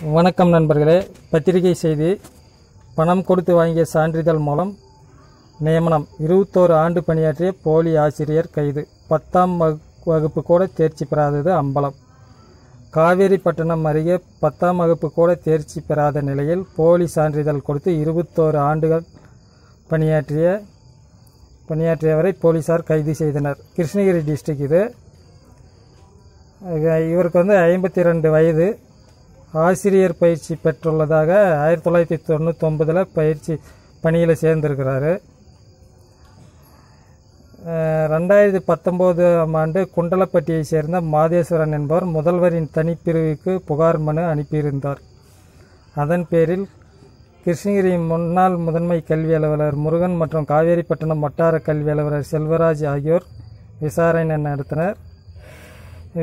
வணக்கம் நண்பர்களே. பத்திரிகை செய்தி. பணம் கொடுத்து வாங்கிய சான்றிதழ் மூலம் நியமனம். 21 ஆண்டு பணியாற்றிய போலி ஆசிரியர் கைது. 10ஆம் வகுப்பு கூட தேர்ச்சி பெறாதது அம்பலம். காவேரிப்பட்டினம் அருகே 10ஆம் வகுப்பு கூட தேர்ச்சி பெறாத நிலையில் போலி சான்றிதழ் கொடுத்து 21 ஆண்டுகள் பணியாற்றியவரை போலீசார் கைது செய்தனர். கிருஷ்ணகிரி டிஸ்ட்ரிக்ட் இது. இவருக்கு 52 வயது. ஆசிரியர் பயிற்சி பெற்றுள்ளதாக 1999 பயிற்சி பணியில் சேர்ந்திருக்கிறாரு. 2019ஆம் ஆண்டு குண்டலப்பட்டியை சேர்ந்த மாதேஸ்வரன் என்பவர் முதல்வரின் தனிப்பிரிவுக்கு புகார் மனு அனுப்பியிருந்தார். அதன் பேரில் கிருஷ்ணகிரி முன்னாள் முதன்மை கல்வி அலுவலர் முருகன் மற்றும் காவேரிப்பட்டினம் வட்டார கல்வி அலுவலர் செல்வராஜ் ஆகியோர் விசாரணை நடத்தினர்.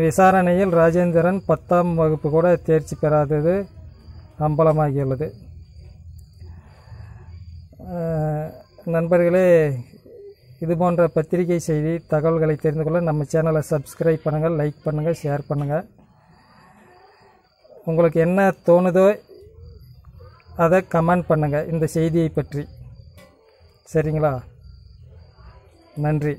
விசாரணையில் ராஜேந்திரன் 10ஆம் வகுப்பு கூட தேர்ச்சி பெறாதது அம்பலமாகியுள்ளது. நண்பர்களே, இதுபோன்ற பத்திரிகை செய்தி தகவல்களை தெரிந்து கொள்ள நம்ம சேனலை சப்ஸ்கிரைப் பண்ணுங்கள், லைக் பண்ணுங்கள், ஷேர் பண்ணுங்கள். உங்களுக்கு என்ன தோணுதோ அதை கமெண்ட் பண்ணுங்கள் இந்த செய்தியை பற்றி. சரிங்களா? நன்றி.